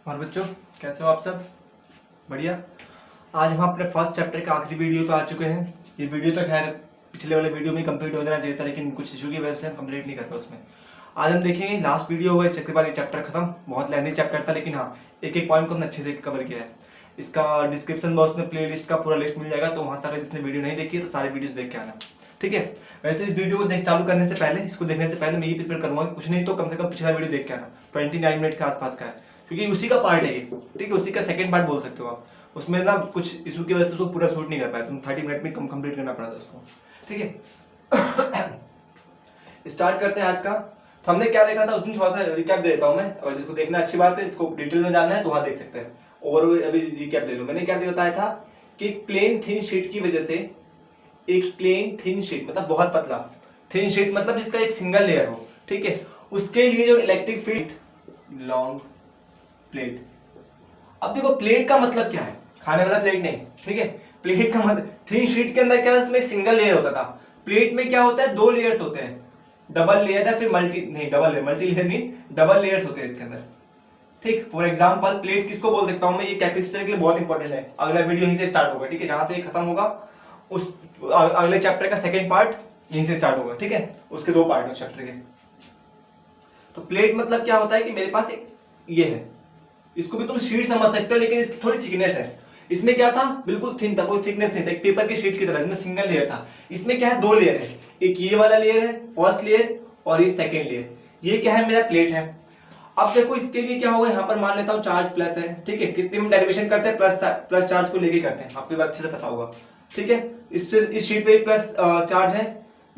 और बच्चों, कैसे हो आप सब? बढ़िया। आज हम अपने फर्स्ट चैप्टर के आखिरी वीडियो पे आ चुके हैं। ये वीडियो तो खैर पिछले वाले वीडियो में कंप्लीट हो जाना चाहिए था, लेकिन कुछ इशू की वजह से हम कंप्लीट नहीं कर पाए उसमें। आज हम देखेंगे, लास्ट वीडियो होगा इसके बाद ये चैप्टर खत्म। बहुत लेंथी चैप्टर था, लेकिन हाँ, एक एक पॉइंट को हमने अच्छे से कवर किया है। इसका डिस्क्रिप्शन बॉक्स में प्लेलिस्ट का पूरा लिस्ट मिल जाएगा, तो वहाँ से अगर जिसने वीडियो नहीं देखी है तो सारे वीडियोस देख के आना, ठीक है। वैसे इस वीडियो को चालू करने से पहले, इसको देखने से पहले मैं ये प्रिपेयर करूँगा कि कुछ नहीं तो कम से कम पिछला वीडियो देख के आना। 29 मिनट के आसपास का है, क्योंकि उसी का पार्ट है ये, ठीक है। उसी का सेकंड पार्ट बोल सकते हो आप। उसमें ना कुछ इशू की वजह से उसको पूरा शूट नहीं कर पाया, तुम 30 मिनट में कंप्लीट करना पड़ा था उसको, ठीक है। स्टार्ट करते हैं आज का। तो हमने क्या देखा था उस दिन, थोड़ा सा रिकैप दे देता हूँ मैं, और जिसको देखना अच्छी बात है, इसको डिटेल में जानना है तो वहाँ देख सकते हैं। ओवरऑल अभी रिकैप ले लो। मैंने क्या बताया था कि प्लेन थिन शीट की वजह से, एक प्लेन थिन शीट मतलब बहुत पतला, थिन शीट मतलब जिसका एक सिंगल लेयर हो, ठीक है, उसके लिए जो इलेक्ट्रिक फील्ड, लॉन्ग प्लेट। अब देखो, प्लेट का मतलब क्या है, खाने वाला प्लेट नहीं, ठीक है। प्लेट का मतलब, थिन शीट के अंदर क्या है, इसमें सिंगल लेयर होता था। प्लेट में क्या होता है, दो लेयर्स होते हैं, डबल लेयर है, फिर मल्टी नहीं, डबल लेयर, मल्टी लेयर नहीं, डबल लेयर्स होते हैं इसके अंदर, ठीक। फॉर एग्जांपल, प्लेट किसको बोल सकता हूं मैं, ये कैपेसिटर के लिए बहुत इंपॉर्टेंट है। अगला वीडियो यहीं से स्टार्ट होगा, ठीक है। जहां से ये खत्म होगा, उस अगले चैप्टर का सेकंड पार्ट यहीं से स्टार्ट होगा, ठीक है। उसके दो पार्ट हैं चैप्टर के। तो प्लेट मतलब क्या होता है कि मेरे पास एक ये है, इसको भी तुम शीट समझ सकते हो, लेकिन इसकी थोड़ी थिकनेस है। इसमें क्या था, बिल्कुल थिन था, कोई थिकनेस नहीं था, एक पेपर की शीट की तरह। इसमें सिंगल लेयर था। इसमें क्या है, दो लेयर है, एक ये वाला लेयर है, फर्स्ट लेयर, और ये सेकंड लेयर। ये क्या है, मेरा प्लेट है। अब देखो, इसके लिए क्या होगा, यहाँ पर मान लेता हूँ चार्ज प्लस है, ठीक है। कितने में डेरिवेशन करते हैं, प्लस चार्ज को लेके करते हैं, आपको अच्छे से पता होगा, ठीक है। इस शीट पे प्लस चार्ज है,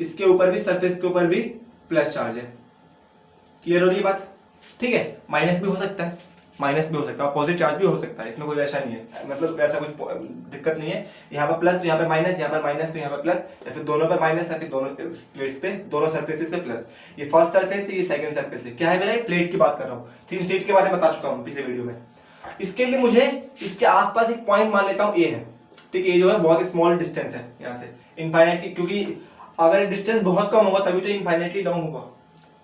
इसके ऊपर भी, सरफेस के ऊपर भी प्लस चार्ज है। क्लियर हो रही है बात, ठीक है। माइनस भी हो सकता है, माइनस भी हो सकता है, अपोजिट चार्ज भी हो सकता है, इसमें कोई ऐसा नहीं है, मतलब वैसा कुछ दिक्कत नहीं है। यहाँ पर प्लस तो यहाँ पे माइनस, यहाँ पर माइनस तो यहाँ पर प्लस, या फिर दोनों पर माइनस, या फिर दोनों प्लेट्स पे, दोनों सरफेसेस पे प्लस। ये फर्स्ट सरफेस है, ये सेकंड सरफेस है। क्या है मेरा, प्लेट की बात कर रहा हूँ। थिन शीट के बारे में बता चुका हूँ पिछले वीडियो में। इसके लिए मुझे इसके आसपास एक पॉइंट मान लेता हूँ, ए है, ठीक है। ये जो है बहुत स्मॉल डिस्टेंस है यहाँ से इनफाइनाइटली, क्योंकि अगर डिस्टेंस बहुत कम होगा तभी तो इनफाइनाइटली डाउन होगा,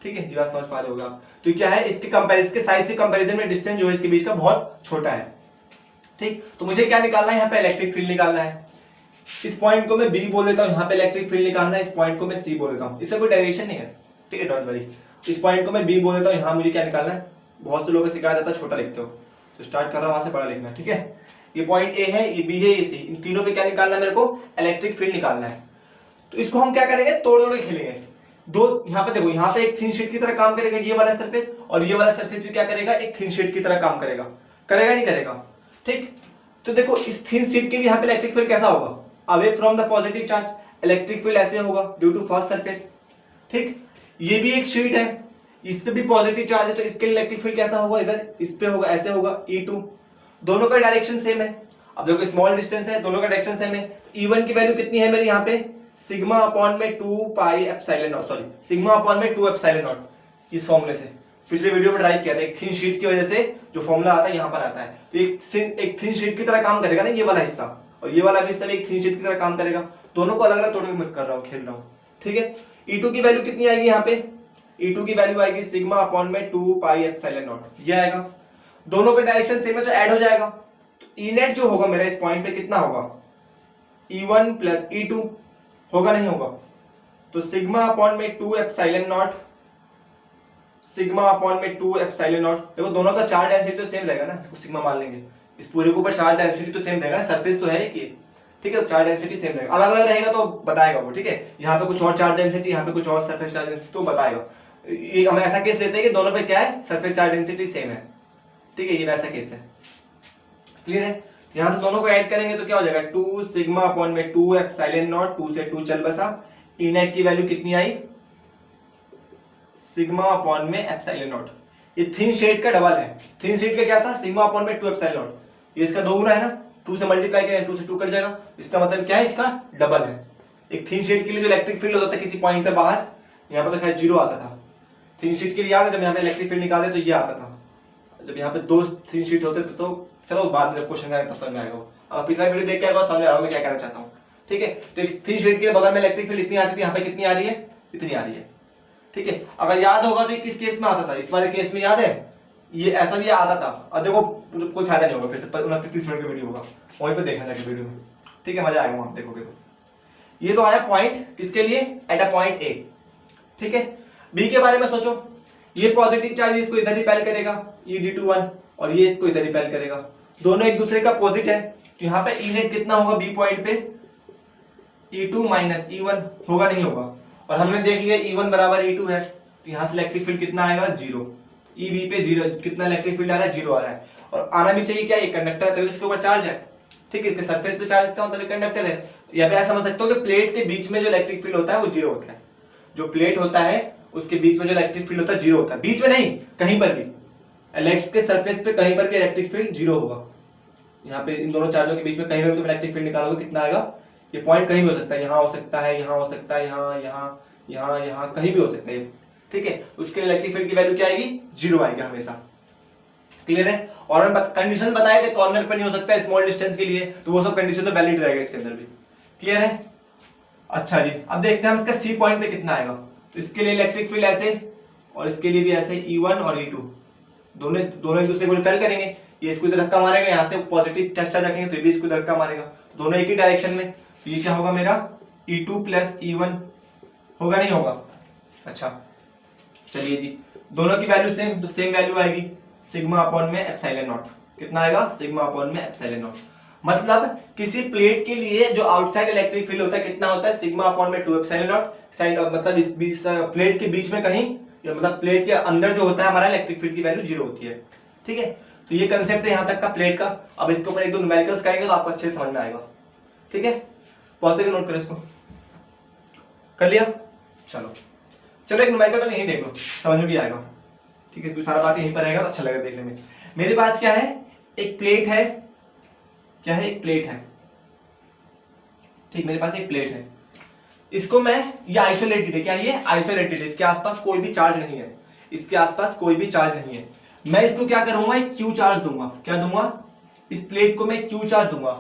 ठीक है। ये बात समझ पा रहे होगा आप। तो क्या है, इसके कंपैरिजन, इसके साइज से कंपैरिजन में डिस्टेंस जो है इसके बीच का बहुत छोटा है, ठीक। तो मुझे क्या निकालना है, यहाँ पे इलेक्ट्रिक फील्ड निकालना है। इस पॉइंट को मैं बी बोल देता हूँ, यहाँ पे इलेक्ट्रिक फील्ड निकालना है, इस पॉइंट को मैं सी बोल देता हूँ। इससे कोई डेरिवेशन नहीं है, ठीक है, डोंट वरी। इस पॉइंट को मैं बी बोल देता हूँ, यहाँ मुझे क्या निकालना है। बहुत से लोगों को सिखाया जाता है छोटा लिखते हो, तो स्टार्ट कर रहा हूँ वहां से बड़ा लिखना, ठीक है। ये पॉइंट ए है, ये बी है, ये सी, इन तीनों पे क्या निकालना है मेरे को, इलेक्ट्रिक फील्ड निकालना है। तो इसको हम क्या करेंगे, तोड़ तोड़ के खेलेंगे। दो, यहाँ पे देखो, यहाँ पे एक थिन शीट की तरह काम करेगा ये वाला सरफेस, और ये वाला सरफेस भी क्या करेगा, एक थिन शीट की तरह काम करेगा। करेगा नहीं करेगा, ठीक। तो देखो, इस थिन शीट के लिए यहाँ पे इलेक्ट्रिक फील्ड कैसा होगा, away from the positive charge, electric field ऐसे होगा ड्यू टू फर्स्ट सरफेस, ठीक। ये भी एक शीट है, इस पे भी पॉजिटिव चार्ज है, तो इसके लिए इलेक्ट्रिक फील्ड कैसा होगा, इधर इस पे होगा, ऐसे होगा, E2। दोनों का डायरेक्शन सेम है। अब देखो, स्मॉल डिस्टेंस है, दोनों का डायरेक्शन सेम है। E1 की वैल्यू कितनी है मेरी यहाँ पे, सिग्मा अपॉन में 2 pi epsilon not, sorry, sigma upon में 2 एप्सिलॉन नॉट। इस फॉर्मूले से पिछले वीडियो में ड्राइव किया था, एक थिन शीट की वजह से जो फॉर्मूला आता है यहाँ पर आता है। तो एक थिन शीट की तरह काम करेगा ना ये वाला हिस्सा, और ये वाला भी हिस्सा एक थिन शीट की तरह काम करेगा। दोनों को अलग अलग तोड़ के मैं कर रहा हूँ, खेल रहा हूँ, ठीक है। E2 की वैल्यू कितनी आएगी यहाँ पे, E2 की वैल्यू आएगी सिग्मा अपॉन में 2 पाई एप्सिलॉन नॉट, ये आएगा। दोनों के डायरेक्शन सेम है तो ऐड हो जाएगा। तो E नेट जो होगा मेरा इस पॉइंट पे कितना होगा, E1 प्लस E2 होगा, नहीं होगा। तो सिग्मा अपॉन में 2 एप्सिलॉन नॉट, सिग्मा अपॉन में 2 एप्सिलॉन नॉट। देखो, दोनों का चार्ज डेंसिटी तो सेम रहेगा ना, इसको सिग्मा मान लेंगे। इस पूरे के ऊपर चार्ज डेंसिटी तो सेम रहेगा ना, सरफेस तो है एक ही, ठीक है। तो चार्ज डेंसिटी सेम रहेगा, अलग अलग रहेगा तो बताएगा वो, ठीक है। यहाँ पे कुछ और चार्ज डेंसिटी, यहाँ पे कुछ और सरफेस चार्ज डेंसिटी, तो बताएगा। ये हम ऐसा केस लेते हैं कि दोनों पे क्या है, सरफेस चार्ज डेंसिटी सेम है, ठीक है। ये वैसा केस है, क्लियर है। यहाँ से दोनों को ऐड करेंगे तो क्या हो जाएगा, 2 सिग्मा अपॉन में 2 एप्सिलॉन नॉट, 2 से 2 चल बसा। ई नेट की वैल्यू कितनी आई, सिग्मा अपॉन में एप्सिलॉन नॉट। ये थिन शीट का डबल है, थिन शीट का क्या था, सिग्मा अपॉन में 2 एप्सिलॉन नॉट। ये इसका दो गुना है ना, 2 से मल्टीप्लाई करें 2 से 2 कट जाएगा, इसका मतलब क्या है, इसका डबल है। एक थिन शीट के लिए जो इलेक्ट्रिक फील्ड होता था किसी पॉइंट पे बाहर, यहाँ पर तो खैर जीरो आता था। थिन शीट के लिए याद है, जब यहाँ पे इलेक्ट्रिक फील्ड निकाले तो ये आता था। जब यहाँ पे दो थिन शीट होते थे तो, चलो बाद में क्वेश्चन करें तो समझ में आएगा। अब पिछला वीडियो देख के आएगा, समझ आ रहा है मैं क्या कहना चाहता हूँ, ठीक है। तो एक थिन शीट के बगल में इलेक्ट्रिक फील्ड इतनी आती थी, यहाँ पे कितनी आ रही है, इतनी आ रही है, ठीक है। अगर याद होगा तो ये किस केस में आता था, इस वाले केस में याद है, ये ऐसा भी आता था। अब देखो कोई फायदा नहीं होगा, फिर से 29-30 मिनट का वीडियो होगा, वहीं पे देखना जाके वीडियो में, ठीक है, मजा आएगा वहां देखोगे तो। ये तो आया पॉइंट किसके लिए, एट अ पॉइंट ए, ठीक है। बी के बारे में सोचो, ये पॉजिटिव चार्ज इसको इधर रिपेल करेगा E_d21, और ये इसको इधर रिपेल करेगा, दोनों एक दूसरे का अपोजिट है, तो यहाँ पे E नेट कितना होगा बी पॉइंट पे, E2 माइनस E1 होगा, नहीं होगा। और हमने देख लिया E1 बराबर E2 है, तो यहाँ से इलेक्ट्रिक फील्ड कितना आएगा, 0। EB पे 0, कितना इलेक्ट्रिक फील्ड आ रहा है, 0 आ रहा है। और आना भी चाहिए क्या, ये कंडक्टर है तो इसके ऊपर चार्ज है, ठीक है, इसके सरफेस पे चार्ज, इसका मतलब कंडक्टर है। या फिर ऐसा समझ सकते हो कि प्लेट के बीच में जो इलेक्ट्रिक फील्ड होता है वो 0 होता है, जो प्लेट होता है उसके बीच में जो इलेक्ट्रिक फील्ड होता है 0 होता है, बीच में नहीं, कहीं पर भी इलेक्ट्रिक के सरफेस पे कहीं पर भी इलेक्ट्रिक फील्ड 0 होगा। यहाँ पे इन दोनों चार्जों के बीच में कहीं पर भी तुम इलेक्ट्रिक फील्ड निकालोगे कितना आएगा, ये पॉइंट कहीं भी हो सकता है, यहाँ हो सकता है, यहाँ हो सकता है, यहाँ यहाँ यहाँ यहाँ कहीं भी हो सकता है, ठीक है। उसके लिए इलेक्ट्रिक फील्ड की वैल्यू क्या आएगी, 0 आएगी हमेशा, क्लियर है। और कंडीशन बताए थे कॉर्नर पर नहीं हो सकता स्मॉल डिस्टेंस के लिए, तो वो सब कंडीशन तो वैलिड रहेगा इसके अंदर भी, क्लियर है। अच्छा जी, अब देखते हैं हम इसका सी पॉइंट पे कितना आएगा। तो इसके लिए इलेक्ट्रिक फील्ड ऐसे और इसके लिए भी ऐसे, E1 और E2 दोनों एक दूसरे को रिपेल करेंगे, ये इसको इधर धक्का मारेगा, यहाँ से पॉजिटिव टेस्ट रखेंगे तो ये भी इसको धक्का मारेगा, दोनों एक ही डायरेक्शन में, तो ये क्या होगा मेरा E2 प्लस E1 होगा, नहीं होगा। अच्छा चलिए जी, दोनों की वैल्यू सेम, तो सेम वैल्यू आएगी सिग्मा अपॉन में एप्सिलॉन नॉट, कितना आएगा सिग्मा अपॉन में एप्सिलॉन नॉट। मतलब किसी प्लेट के लिए जो आउटसाइड इलेक्ट्रिक फील्ड होता है कितना होता है, सिग्मा अपॉन में 2 एप्सिलॉन नॉट, साइड मतलब इस बीच प्लेट के बीच में कहीं, मतलब प्लेट के अंदर जो होता है हमारा इलेक्ट्रिक फील्ड की वैल्यू 0 होती है, ठीक है। तो ये कंसेप्ट है यहाँ तक का प्लेट का। अब इसके ऊपर एक दो न्यूमेरिकल्स करेंगे तो आपको अच्छे समझ में आएगा, ठीक है। पॉज करके नोट करो, इसको कर लिया, चलो एक न्यूमेरिकल पहले यहीं देख लो, समझ में भी आएगा, ठीक है। सारा बात यहीं पर रहेगा तो अच्छा लगेगा देखने में। मेरे पास क्या है, एक प्लेट है, क्या है, एक प्लेट है, ठीक, मेरे पास एक प्लेट है, इसको मैं, ये आइसोलेटेड है, क्या ये आइसोलेटेड है, इसके आसपास कोई भी चार्ज नहीं है, इसके आसपास कोई भी चार्ज नहीं है। मैं इसको क्या करूंगा, एक क्यू चार्ज दूंगा, क्या दूंगा, इस प्लेट को मैं क्यू चार्ज दूंगा।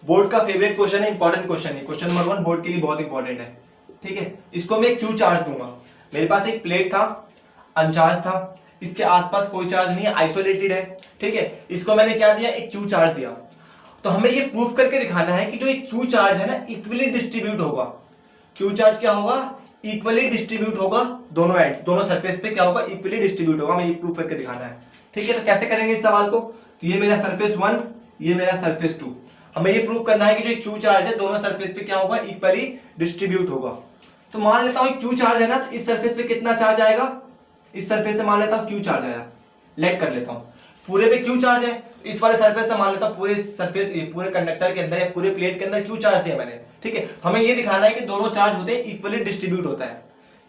बोर्ड का फेवरेट क्वेश्चन है, इंपॉर्टेंट क्वेश्चन है, क्वेश्चन नंबर 1 बोर्ड के लिए बहुत इंपॉर्टेंट है, ठीक है। इसको मैं क्यू चार्ज दूंगा, मेरे पास एक प्लेट था, अनचार्ज था, इसके आसपास कोई चार्ज नहीं है, आइसोलेटेड है, ठीक है। इसको मैंने क्या दिया, एक क्यू चार्ज दिया। तो हमें ये प्रूफ करके दिखाना है कि जो एक क्यू चार्ज है ना, इक्वली डिस्ट्रीब्यूट होगा। क्यू चार्ज क्या होगा, इक्वली डिस्ट्रीब्यूट होगा, दोनों एंड, दोनों सरफेस पे क्या होगा, इक्वली डिस्ट्रीब्यूट होगा। हमें ये प्रूफ करके दिखाना है, ठीक है। तो कैसे करेंगे इस सवाल को, तो ये मेरा सरफेस 1, ये मेरा सरफेस 2, हमें ये प्रूफ करना है कि जो क्यू चार्ज है दोनों सरफेस पे क्या होगा, इक्वली डिस्ट्रीब्यूट होगा। तो मान लेता हूं क्यू चार्ज है ना, तो इस सरफेस पे कितना चार्ज आएगा, इस सरफेस से मान लेता हूं क्यू चार्ज आया, लेट कर लेता हूं, पूरे पे क्यू चार्ज है, इस वाले सरफेस से मान लेता हूं पूरे सरफेस, पूरे कंडक्टर के अंदर या पूरे प्लेट के अंदर क्यू चार्ज दिया मैंने, ठीक है। हमें ये दिखाना है कि दोनों चार्ज होते हैं इक्वली डिस्ट्रीब्यूट होता है,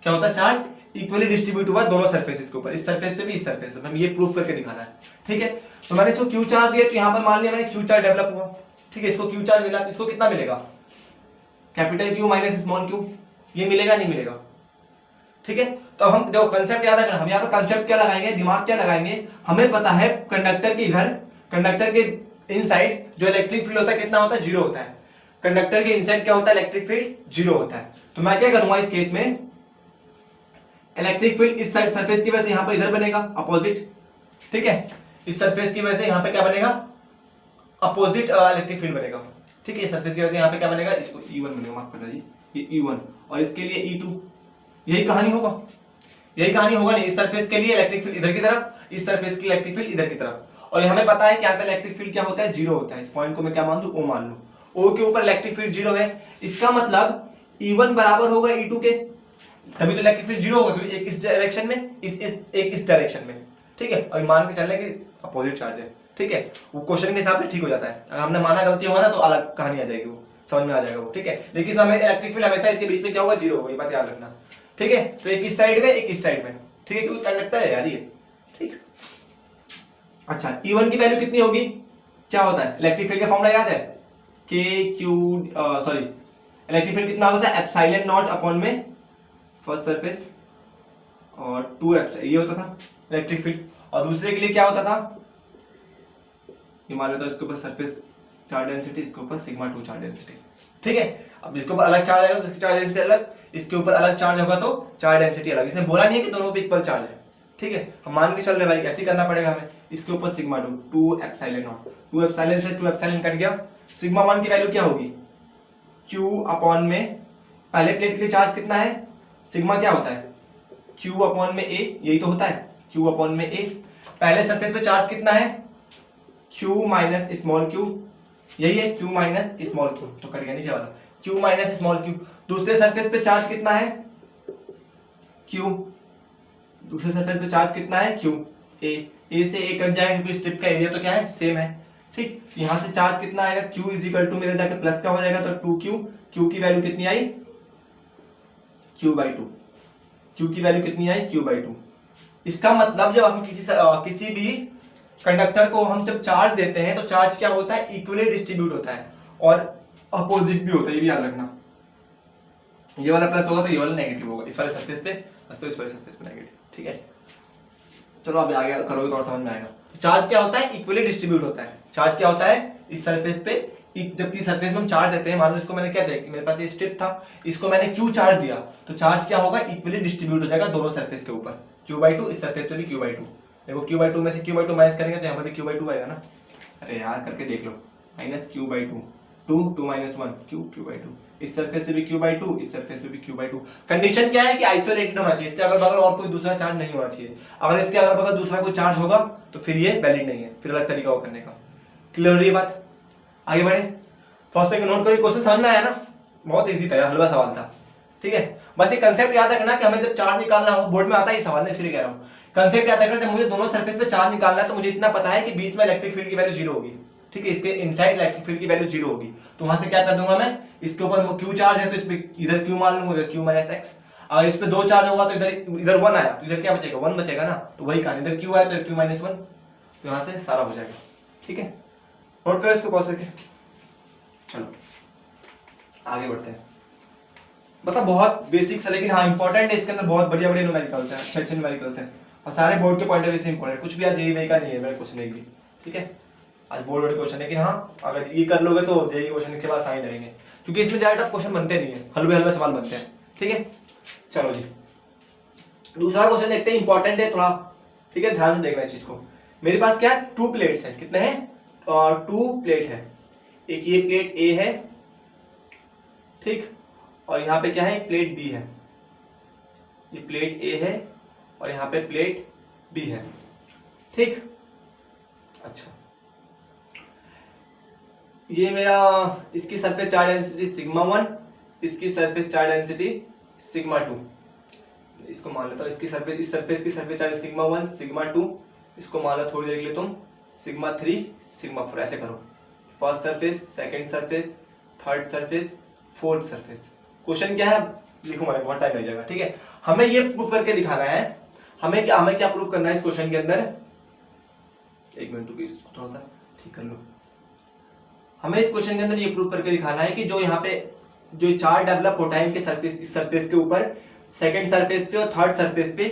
क्या होता है, चार्ज इक्वली डिस्ट्रीब्यूट हुआ दोनों सरफेसेस के ऊपर, इस सरफेस पे भी, इस सरफेस पे, हमें ये प्रूफ करके दिखाना है, ठीक है। तो मैंने इसको क्यू चार्ज दिया, तो यहाँ पर मान लिया मैंने क्यू चार्ज डेवलप हुआ, ठीक है, इसको क्यू चार्ज मिला, इसको कितना मिलेगा, capital Q minus small Q, ये मिलेगा नहीं मिलेगा, ठीक है। तो हम देखो कंसेप्ट याद रखना, हम यहाँ पे कंसेप्ट क्या लगाएंगे, दिमाग क्या लगाएंगे, हमें पता है कंडक्टर के इधर, कंडक्टर के इनसाइड जो इलेक्ट्रिक फील्ड होता है कितना होता है, 0 होता है। कंडक्टर के इनसाइड क्या होता है, इलेक्ट्रिक फील्ड 0 होता है। तो मैं क्या करूंगा इस केस में, इलेक्ट्रिक फील्ड इस साइड सरफेस की वजह से यहाँ पर इधर बनेगा अपोजिट, ठीक है, इस सरफेस की वजह से यहाँ पे क्या बनेगा, अपोजिट इलेक्ट्रिक फील्ड बनेगा, ठीक है। सरफेस की वजह से यहाँ पे क्या बनेगा, इसको E1 बनेगा, माफ करना जी, ये E1 और इसके लिए E2, यही कहानी होगा, यही कहानी होगा नहीं, इस सरफेस के लिए इलेक्ट्रिक फील्ड इधर की तरफ, इस सरफेस की इलेक्ट्रिक फील्ड इधर की तरफ। और हमें पता है कि यहाँ पे इलेक्ट्रिक फील्ड क्या होता है, 0 होता है। इस पॉइंट को मैं क्या मान लूं, O मान लूं, O के ऊपर इलेक्ट्रिक फील्ड 0 है, इसका मतलब E1 बराबर होगा E2 के, तभी तो इलेक्ट्रिक फील्ड 0 होगा, क्योंकि एक इस डायरेक्शन में, एक इस डायरेक्शन में, ठीक है। और मान के चल रहे कि अपोजिट चार्ज है, ठीक है, वो क्वेश्चन के हिसाब से ठीक हो जाता है। अगर हमने माना गलती होगा ना तो अलग कहानी आ जाएगी, वो समझ में आ जाएगा वो, ठीक है। लेकिन हमें इलेक्ट्रिक फील्ड हमेशा इसके बीच में क्या होगा, 0 होगा, ये बात याद रखना, ठीक है। तो एक इस साइड में, एक इस साइड में, ठीक है, क्योंकि कंडक्टर है यार ये, ठीक। अच्छा, E1 की वैल्यू कितनी होगी, क्या होता है, इलेक्ट्रिक फील्ड का फॉर्मूला याद है, के क्यू, सॉरी, इलेक्ट्रिक फील्ड कितना होता है, एप्सिलॉन नॉट अपॉन में फर्स्ट सरफेस और 2 एप्सिलॉन, ये होता था इलेक्ट्रिक फील्ड। और दूसरे के लिए क्या होता था, ये मान लेता हूं इसके ऊपर सरफेस चार्ज डेंसिटी, इसके ऊपर सिग्मा 2 चार्ज डेंसिटी, ठीक है। अब इसके ऊपर अलग चार्ज आएगा तो इसकी चार्ज डेंसिटी अलग, इसके ऊपर अलग चार्ज होगा तो चार्ज डेंसिटी अलग। इसने बोला नहीं है कि दोनों पे इक्वल चार्ज है, ठीक है, हम मान के चल रहे भाई कैसे करना पड़ेगा हमें, इसके ऊपर सिग्मा 2 एप्सिलॉन नॉट, 2 एप्सिलॉन से 2 एप्सिलॉन कट गया, सिग्मा 1 की वैल्यू क्या होगी, Q अपॉन में पहले प्लेट के लिए चार्ज कितना है, सिग्मा क्या होता है, Q अपॉन में A, यही तो होता है Q अपॉन में A। पहले सरफेस पे चार्ज कितना है, Q माइनस स्मॉल q, यही है Q माइनस स्मॉल q, तो कट गया नीचे वाला Q माइनस स्मॉल q। दूसरे सरफेस पे चार्ज कितना है Q, दूसरे सरफेस पे चार्ज कितना है Q, A से A कट जाएगा क्योंकि स्ट्रिप का एरिया तो क्या है, सेम है। ठीक, यहाँ से चार्ज कितना आएगा, Q इज इक्वल टू मेरे जाके प्लस का हो जाएगा तो 2Q, Q की वैल्यू कितनी आई, Q/2, Q की वैल्यू कितनी आई, Q/2। इसका मतलब जब हम किसी भी कंडक्टर को हम जब चार्ज देते हैं तो चार्ज क्या होता है, इक्वली डिस्ट्रीब्यूट होता है और अपोजिट भी होता है, ये भी याद रखना, ये वाला प्लस होगा तो ये वाला नेगेटिव होगा, इस वाले सरफेस पे प्लस तो इस वाले सरफेस पे नेगेटिव। ठीक है, चलो अब आगे करोगे तो और समझ में आएगा। तो चार्ज क्या होता है, इक्वली डिस्ट्रीब्यूट होता है। चार्ज क्या होता है, इस सरफेस पे जबकि सरफेस में हम चार्ज देते हैं, मान लो इसको मैंने क्या दिया, मेरे पास ये स्ट्रिप था, इसको मैंने Q चार्ज दिया तो चार्ज क्या होगा, इक्वली डिस्ट्रीब्यूट हो जाएगा दोनों सरफेस के ऊपर, Q/2, इस सरफेस पे भी Q/2। देखो Q/2 में से Q/2 माइनस करेंगे तो यहाँ पर भी Q/2 आएगा ना, अरे यार करके देख लो, माइनस Q/2, 2 माइनस 1 Q/2, इस सरफेस पे भी Q/2, इस सरफेस पे भी Q/2। कंडीशन क्या है कि आइसोलेटेड होना चाहिए, इसके अगल बगल और कोई दूसरा चार्ज नहीं होना चाहिए। अगर इसके अगल बगल दूसरा कोई चार्ज होगा तो फिर ये वैलिड नहीं है, फिर अलग तरीका हो करने का। क्लियर हो रही है बात, आगे बढ़े। फर्स्ट को नोट करिए, क्वेश्चन समझ में आया ना, बहुत इजी था यार, हलवा सवाल था। ठीक है, बस ये कंसेप्ट याद रखना कि हमें जब चार्ज निकालना हो, बोर्ड में आता है ये सवाल, इसलिए कह रहा हूँ, कंसेप्ट याद रखना, मुझे दोनों सरफेस पे चार्ज निकालना है तो मुझे इतना पता है कि बीच में इलेक्ट्रिक फील्ड की वैल्यू 0 होगी। ठीक है, इसके इनसाइड इलेक्ट्रिक फील्ड की वैल्यू 0 होगी, तो वहां से क्या कर दूंगा मैं, इसके ऊपर Q चार्ज है तो इसमें इधर Q मान लूंगा, इधर Q माइनस x। अगर इस पे 2 चार्ज होगा तो इधर 1 आया तो इधर क्या बचेगा, 1 बचेगा ना, तो वही कहानी, इधर Q आया तो इधर Q माइनस 1, तो यहाँ से सारा हो जाएगा। ठीक है, नोट करो इसको पॉज करके, चलो आगे बढ़ते हैं। मतलब बहुत बेसिक्स है लेकिन हाँ इंपॉर्टेंट है, इसके अंदर बहुत बढ़िया बढ़िया न्यूमेरिकल्स हैं, अच्छे अच्छे न्यूमेरिकल्स हैं और सारे बोर्ड के पॉइंट ऑफ व्यू से इंपॉर्टेंट, कुछ भी आज जेईई का नहीं है मेरे क्वेश्चन एक भी। ठीक है, आज बोर्ड वाले क्वेश्चन है कि हाँ अगर ये कर लोगे तो जेईई क्वेश्चन के बाद आसानी रहेंगे, क्योंकि इसमें ज्यादा टफ क्वेश्चन बनते नहीं है, हलवे हलवे सवाल बनते हैं। ठीक है, चलो जी दूसरा क्वेश्चन देखते हैं, इंपॉर्टेंट है थोड़ा। ठीक है, ध्यान से देखना इस चीज को। मेरे पास क्या है, 2 प्लेट्स हैं, कितने हैं, 2 प्लेट है, एक ये प्लेट ए है, ठीक, और यहाँ पे क्या है, प्लेट बी है, ये प्लेट ए है और यहाँ पे प्लेट बी है। ठीक, अच्छा ये मेरा, इसकी सरफेस चार्ज डेंसिटी सिग्मा 1, इसकी सरफेस चार्ज डेंसिटी सिग्मा 2, इसको मान लेता हूँ, इसकी सरफेस, इस सरफेस की सरफेस चार्ज सिग्मा 1 सिग्मा 2, इसको मान लो थोड़ी देर के लिए तुम सिग्मा 3 सिग्मा 4, ऐसे करो, first surface, second surface, third surface, fourth surface. Question क्या है लिखूंगा मैं, बहुत टाइम लग जाएगा। ठीक है, हमें ये प्रूफ करके दिखाना है, हमें क्या प्रूफ करना है इस क्वेश्चन के अंदर, एक मिनट रुकिए इसको थोड़ा सा ठीक कर लो। हमें इस क्वेश्चन के अंदर ये प्रूफ करके दिखाना है कि जो यहाँ पे जो चार्ज डेवलप होता है इनके सरफेस, इस सरफेस के ऊपर, सेकंड सरफेस पे और थर्ड सरफेस पे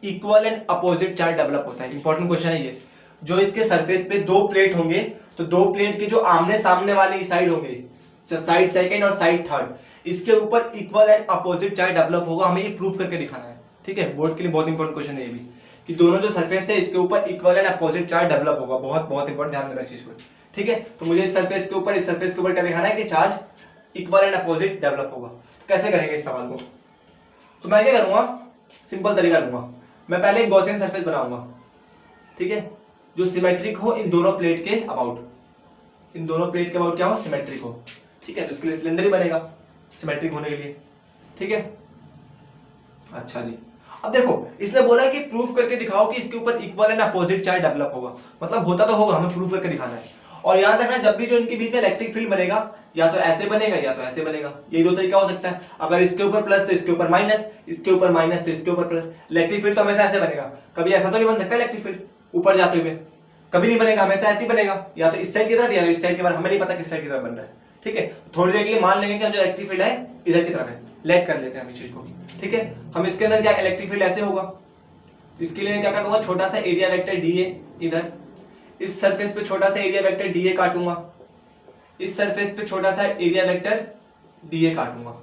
equal and opposite charge develop होता है। इंपॉर्टेंट क्वेश्चन है ये, जो इसके सरफेस पे 2 प्लेट होंगे तो 2 प्लेट के जो आमने सामने वाली साइड होंगे, साइड सेकंड और साइड थर्ड, इसके ऊपर equal and opposite charge develop होगा, हमें ये प्रूफ करके दिखाना है। ठीक है, बोर्ड के लिए बहुत इंपॉर्टेंट क्वेश्चन है ये भी, कि दोनों जो सरफेस है इसके ऊपर equal and opposite charge develop होगा, बहुत बहुत इंपॉर्टेंट, ध्यान देना चीज को। ठीक है, तो मुझे इस सरफेस के ऊपर, इस सरफेस के ऊपर क्या दिखाना है कि charge equal and opposite develop होगा। कैसे करेंगे इस सवाल को, तो मैं क्या करूंगा, सिंपल तरीका लूंगा, मैं पहले एक गॉसियन सरफेस बनाऊंगा, ठीक है, जो सिमेट्रिक हो इन दोनों प्लेट के अबाउट, इन दोनों प्लेट के अबाउट क्या हो, सिमेट्रिक हो। ठीक है, तो इसके लिए सिलेंडर ही बनेगा सिमेट्रिक होने के लिए। ठीक है, अच्छा जी, अब देखो इसने बोला कि प्रूफ करके दिखाओ कि इसके ऊपर equal and opposite charge develop होगा, मतलब होता तो होगा, हमें प्रूफ करके दिखाना है। और याद रखना जब भी जो इनके बीच में इलेक्ट्रिक फील्ड बनेगा, या तो ऐसे बनेगा या तो ऐसे बनेगा, ये 2 तरीका हो सकता है। अगर इसके ऊपर प्लस तो इसके ऊपर माइनस, इसके ऊपर माइनस तो इसके ऊपर प्लस। इलेक्ट्रिक फील्ड तो हमेशा ऐसे बनेगा, कभी ऐसा तो नहीं बन सकता इलेक्ट्रिक फील्ड ऊपर जाते हुए, कभी नहीं बनेगा, हमेशा ऐसे ही बनेगा, या तो इस साइड की तरफ या तो इस साइड की तरफ, हमें नहीं पता किस साइड की तरफ बन रहा है। ठीक है, थोड़ी देर के लिए मान लेंगे कि जो इलेक्ट्रिक फील्ड है इधर की तरफ है, लेट कर लेते हैं हम इस चीज को। ठीक है, हम इसके अंदर क्या इलेक्ट्रिक फील्ड ऐसे होगा, इसके लिए क्या काटूंगा, छोटा सा एरिया वेक्टर डीए इधर, इस सरफेस पे छोटा सा एरिया वेक्टर डीए काटूंगा, इस सरफेस पे छोटा सा एरिया वेक्टर डीए काटूंगा।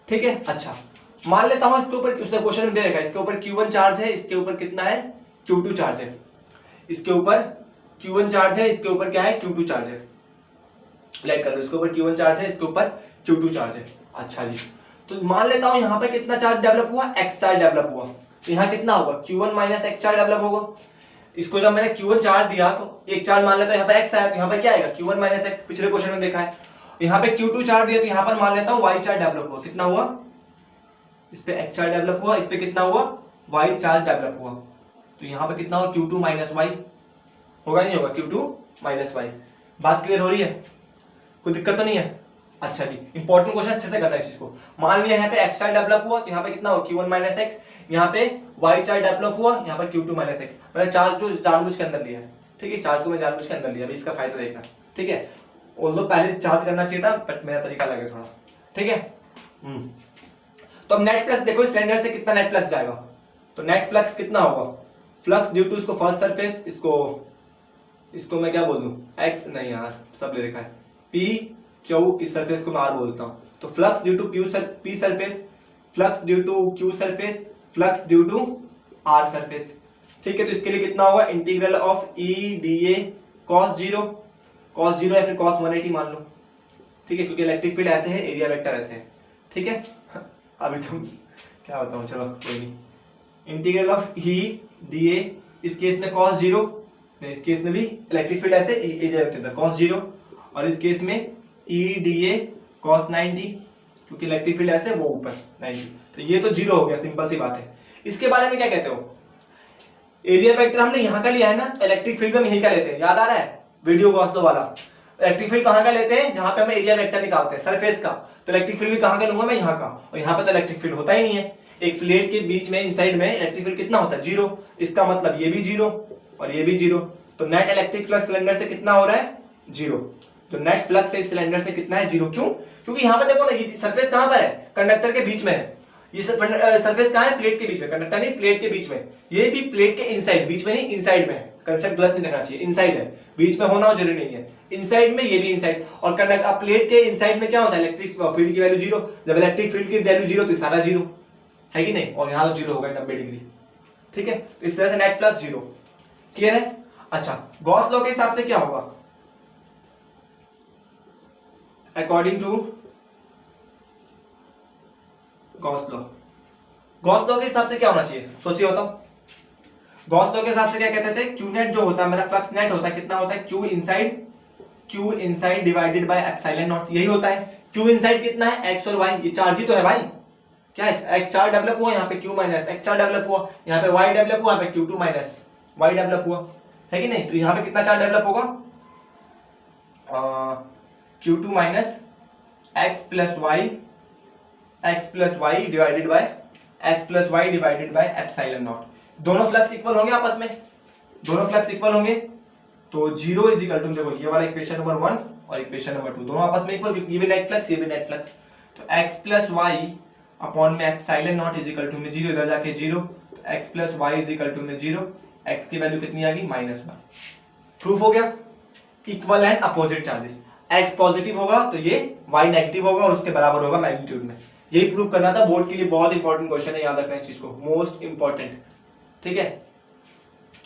ठीक है, अच्छा मान लेता हूं इसके ऊपर, उसने क्वेश्चन में दे रखा है इसके ऊपर Q1 चार्ज है, इसके ऊपर कितना है Q2 चार्ज है, इसके ऊपर Q1 चार्ज है, इसके ऊपर क्या है Q2 चार्ज है। लाइक कर लो, इसके ऊपर Q1 चार्ज है, इसके ऊपर Q2 चार्ज है। अच्छा जी, तो मान लेता हूं यहां पे कितना चार्ज डेवलप हुआ, x चार्ज डेवलप हुआ, तो यहां कितना होगा Q1 minus x charge develop होगा। इसको जब मैंने Q1 चार्ज दिया तो एक चार्ज मान लेता हूं यहां पे x आया, तो यहां पे क्या आएगा Q1 माइनस x, पिछले क्वेश्चन में देखा है। यहां पे Q2 चार्ज दिया तो यहां पर मान लेता हूं y चार्ज डेवलप हुआ, कितना हुआ, इस पे x चार्ज डेवलप हुआ, इस पे कितना हुआ y चार्ज डेवलप हुआ, तो यहां पे कितना हुआ Q2 माइनस y होगा, नहीं होगा Q2 माइनस y। बात क्लियर हो रही है, कोई दिक्कत तो नहीं है। अच्छा जी, इंपॉर्टेंट क्वेश्चन अच्छे से करना है इस चीज को। मान लिया यहाँ पे x चार्ज डेवलप हुआ तो यहाँ पे कितना हुआ Q1 माइनस x, यहाँ पे y चार्ज डेवलप हुआ, यहाँ पे Q2 माइनस x। मैंने चार्ज को जानबूझ के अंदर लिया है, ठीक है, चार्ज को मैं जानबूझ के अंदर लिया, अभी इसका फायदा देखना, ठीक है। ऑल्दो पहले चार्ज करना चाहिए था बट मेरा तरीका लगे थोड़ा, ठीक है। तो अब नेट फ्लक्स देखो, इस सिलेंडर से कितना नेट फ्लक्स जाएगा, तो नेट फ्लक्स कितना होगा, फ्लक्स ड्यू टू इसको फर्स्ट सरफेस, इसको मैं क्या बोल दूं, x नहीं यार सब ले रखा है, p q, इस सरफेस को मैं r बोलता हूं, तो flux due to p surface, flux due to q surface, flux due to r surface, ठीक है। तो इसके लिए कितना होगा, integral of e dA cos 0 या फिर cos 180 मान लो, ठीक है, क्योंकि इलेक्ट्रिक फील्ड ऐसे है, एरिया वेक्टर ऐसे है, ठीक है। अभी तुम क्या बताऊं, चलो कोई नहीं, इंटीग्रल ऑफ e dA, इस केस में cos 0, इस केस में भी इलेक्ट्रिक फील्ड ऐसे, एरिया वेक्टर था cos 0, और इस केस में e dA cos 90, क्योंकि इलेक्ट्रिक फील्ड ऐसे वो ऊपर 90, तो ये तो 0 हो गया, सिंपल सी बात है। इसके बारे में क्या कहते हो, एरिया वेक्टर हमने यहाँ का लिया है ना, इलेक्ट्रिक फील्ड में हम यही का लेते हैं, याद आ रहा है वीडियो गॉस लो वाला, इलेक्ट्रिक फील्ड कहाँ का लेते हैं, जहां पे हम एरिया वेक्टर निकालते हैं सरफेस का, तो इलेक्ट्रिक फील्ड भी कहाँ का लूंगा मैं, यहाँ का, और यहाँ पे तो इलेक्ट्रिक फील्ड होता ही नहीं है, एक प्लेट के बीच में इनसाइड में इलेक्ट्रिक फील्ड कितना होता है 0, इसका मतलब ये भी 0 और ये भी 0, तो नेट इलेक्ट्रिक फ्लक्स सिलेंडर से कितना हो रहा है 0, तो नेट फ्लक्स इस सिलेंडर से कितना है 0, क्यों, क्योंकि यहाँ पे देखो ना, ये सरफेस कहाँ पर है, कंडक्टर के बीच में है, ये सरफेस कहाँ है, प्लेट के बीच में, कंडक्टर नहीं प्लेट के बीच में, ये भी प्लेट के इनसाइड, बीच में नहीं इनसाइड में है, कंसेप्ट गलत नहीं रहना चाहिए, इनसाइड है, बीच में होना जरूरी नहीं है, इनसाइड में, ये भी इनसाइड, और कंडक्टर प्लेट के इनसाइड में क्या होता है, इलेक्ट्रिक फील्ड की वैल्यू 0, जब इलेक्ट्रिक फील्ड की वैल्यू 0 तो सारा 0 है कि नहीं, और यहाँ तो 0 होगा 90 डिग्री, ठीक है। तो इस तरह से नेट फ्लक्स 0, क्लियर है। अच्छा, गॉस लॉ के हिसाब से क्या होगा, अकॉर्डिंग टू गॉस लॉ के हिसाब से क्या होना चाहिए, सोचिए बताओ, गॉस लॉ के हिसाब से क्या कहते थे, क्यू नेट जो होता है मेरा फ्लक्स नेट होता है, कितना होता है Q inside divided by epsilon not, यही होता है। क्यू इनसाइड कितना है, एक्स और वाई, ये चार्ज ही तो है भाई, क्या है, एक्स चार्ज डेवलप हुआ, यहाँ पे Q minus x charge develop हुआ, यहाँ पे वाई डेवलप हुआ, यहाँ पे Q2 माइनस वाई डेवलप हुआ, है कि नहीं, तो यहाँ पे कितना चार्ज डेवलप होगा, Q2 minus x plus y divided by epsilon naught, दोनों फ्लक्स इक्वल होंगे आपस में, दोनों फ्लक्स इक्वल होंगे, तो 0 इज इक्वल टू, देखो ये वाला इक्वेशन नंबर 1 और इक्वेशन नंबर 2 दोनों आपस में इक्वल, ये भी नेट फ्लक्स ये भी नेट फ्लक्स, तो x प्लस वाई अपॉन में epsilon naught is equal to में 0, इधर जाके 0, तो x plus y is equal to में 0, x की वैल्यू कितनी आ गई -1, प्रूफ हो गया। Equal and opposite charges, x positive होगा तो ये y नेगेटिव होगा और उसके बराबर होगा मैग्नीट्यूड में, यही प्रूफ करना था, बोर्ड के लिए बहुत इंपॉर्टेंट क्वेश्चन है, याद रखना इस चीज को, मोस्ट इंपॉर्टेंट, ठीक है।